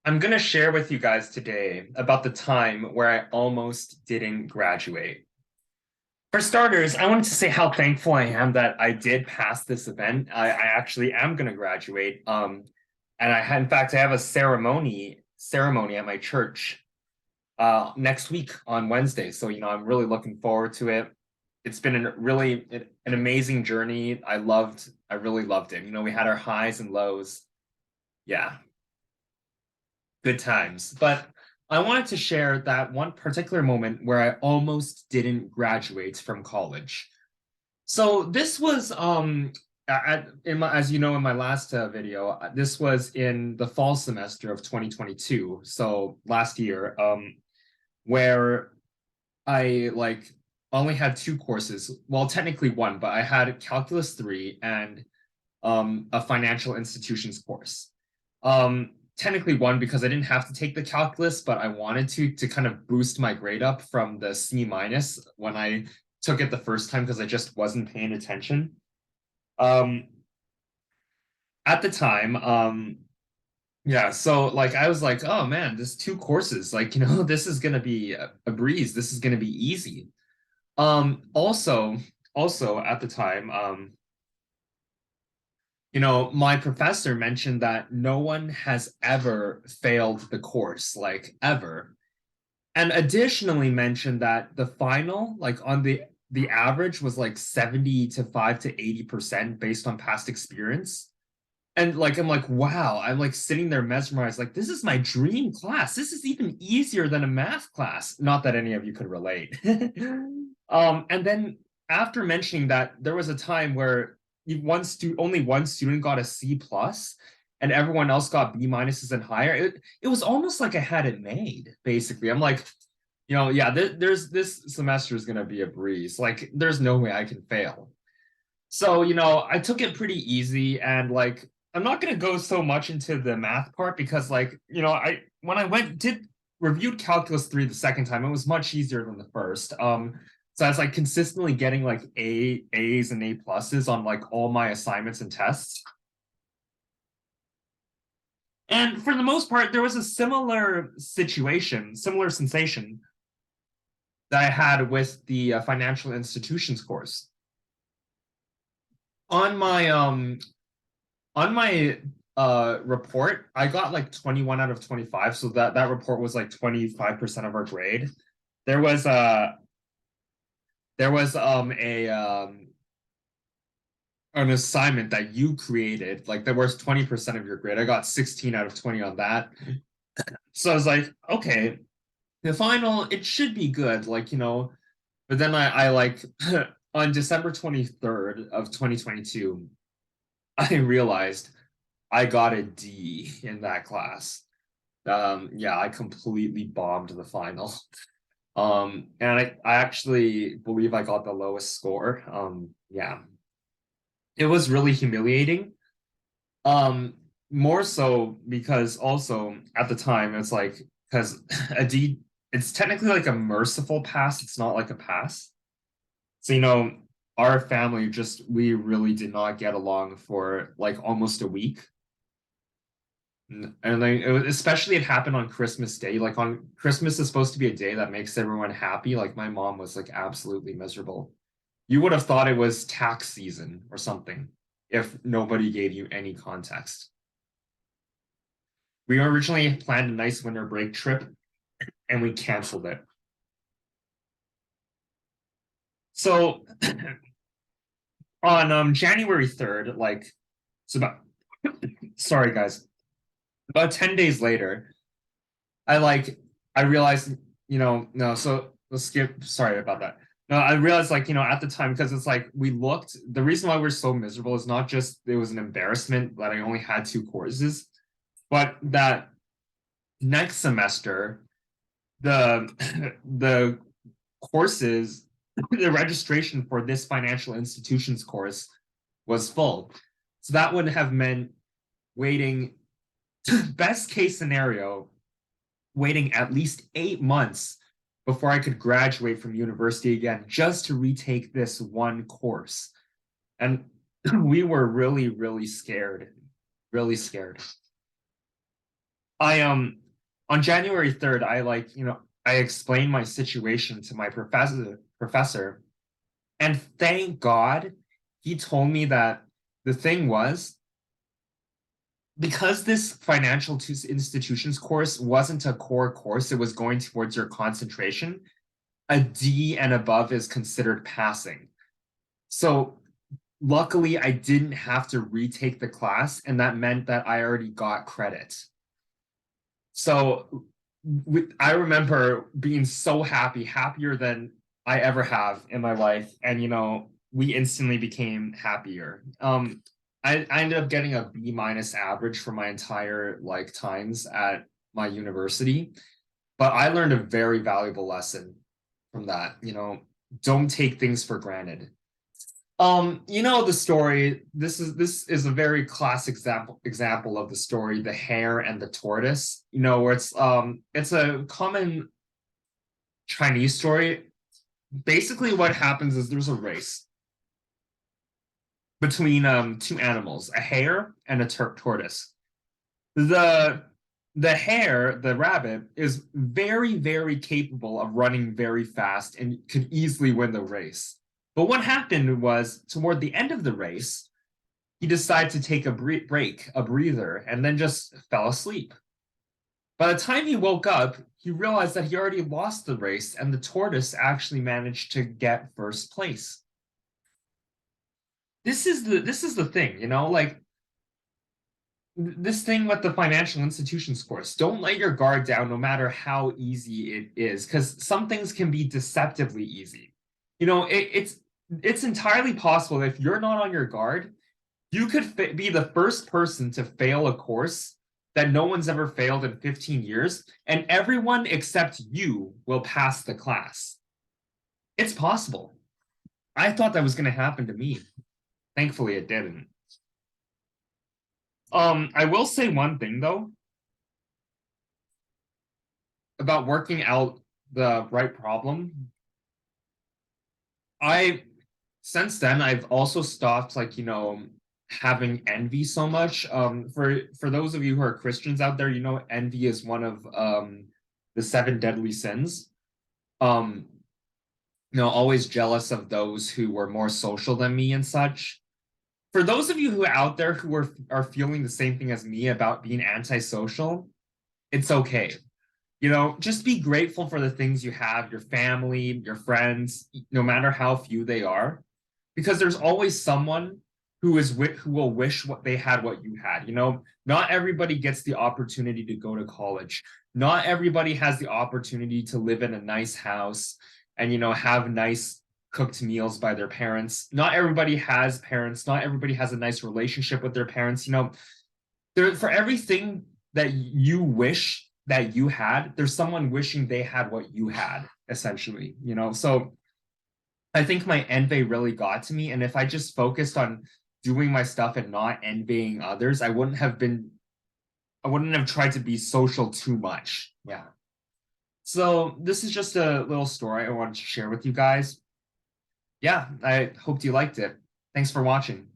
I'm going to share with you guys today about the time where I almost didn't graduate. For starters, I wanted to say how thankful I am that I did pass this event. I actually am going to graduate. And in fact, I have a ceremony at my church next week on Wednesday. So, I'm really looking forward to it. It's been an amazing journey. I really loved it. We had our highs and lows. Yeah, good times. But I wanted to share that one particular moment where I almost didn't graduate from college. So this was as you know in my last video, this was in the fall semester of 2022, so last year, where I only had two courses. Well, technically one, but I had Calculus 3 and a financial institutions course. Technically one because I didn't have to take the calculus, but I wanted to kind of boost my grade up from the C minus when I took it the first time because I just wasn't paying attention. Um, at the time, yeah, so I was like, oh man, this two courses, this is gonna be a breeze. This is gonna be easy. Also at the time, my professor mentioned that no one has ever failed the course, like ever. And additionally mentioned that the final, on the average was like 75 to 80% based on past experience. And I'm like, wow, I'm like sitting there mesmerized, like this is my dream class. This is even easier than a math class. Not that any of you could relate. And then after mentioning that, there was a time where only one student got a C plus, and everyone else got B minuses and higher. It was almost like I had it made. Basically, I'm like, yeah, there's this semester is gonna be a breeze. Like, there's no way I can fail. So, I took it pretty easy, and I'm not going to go so much into the math part because I when I went did reviewed calculus 3 the second time, it was much easier than the first. So I was consistently getting A's and A pluses on all my assignments and tests. And for the most part, there was a similar sensation that I had with the financial institutions course. On my report, I got 21 out of 25, so that report was 25% of our grade. There was a an assignment that you created, that was 20% of your grade. I got 16 out of 20 on that. So I was like, okay, the final, it should be good, but then I on December 23rd of 2022, I realized I got a D in that class. Yeah, I completely bombed the final. And I actually believe I got the lowest score. Yeah, it was really humiliating. Um, More so because also at the time it's because a D, it's technically a merciful pass. It's not like a pass. So our family we really did not get along for almost a week. And especially it happened on Christmas Day. On Christmas is supposed to be a day that makes everyone happy. My mom was absolutely miserable. You would have thought it was tax season or something if nobody gave you any context. We originally planned a nice winter break trip and we canceled it. So on January 3rd, it's about sorry guys, about 10 days later, I realized, no, so let's skip. Sorry about that. No, I realized at the time, because it's we looked, the reason why we're so miserable is not just it was an embarrassment that I only had two courses, but that next semester, the the courses, the registration for this financial institutions course was full. So that would have meant waiting, best case scenario, waiting at least 8 months before I could graduate from university again, just to retake this one course. And we were really, really scared, really scared. I on January 3rd, I explained my situation to my professor, and thank God he told me that the thing was, because this financial institutions course wasn't a core course, it was going towards your concentration, a D and above is considered passing. So luckily, I didn't have to retake the class, and that meant that I already got credit. So I remember being so happy, happier than I ever have in my life. And, we instantly became happier. I ended up getting a B minus average for my entire times at my university, but I learned a very valuable lesson from that. Don't take things for granted. The story. This is a very classic example of the story, the hare and the tortoise. Where it's a common Chinese story. Basically, what happens is there's a race between two animals, a hare and a tortoise. The the hare, the rabbit, is very, very capable of running very fast and could easily win the race. But what happened was, toward the end of the race, he decided to take a break, a breather, and then just fell asleep. By the time he woke up, he realized that he already lost the race, and the tortoise actually managed to get first place. This is the thing, this thing with the financial institutions course. Don't let your guard down, no matter how easy it is, because some things can be deceptively easy. It's entirely possible that if you're not on your guard, you could be the first person to fail a course that no one's ever failed in 15 years, and everyone except you will pass the class. It's possible. I thought that was going to happen to me. Thankfully, it didn't. I will say one thing though about working out the right problem. Since then I've also stopped having envy so much. For those of you who are Christians out there, envy is one of the seven deadly sins. Always jealous of those who were more social than me and such. For those of you who are out there who are feeling the same thing as me about being antisocial, it's okay. Just be grateful for the things you have, your family, your friends, no matter how few they are, because there's always someone who will wish what they had, what you had. Not everybody gets the opportunity to go to college. Not everybody has the opportunity to live in a nice house and have nice cooked meals by their parents. Not everybody has parents. Not everybody has a nice relationship with their parents. For everything that you wish that you had, there's someone wishing they had what you had, essentially. So I think my envy really got to me, and if I just focused on doing my stuff and not envying others, I wouldn't have tried to be social too much. Yeah. So this is just a little story I wanted to share with you guys. Yeah, I hope you liked it. Thanks for watching.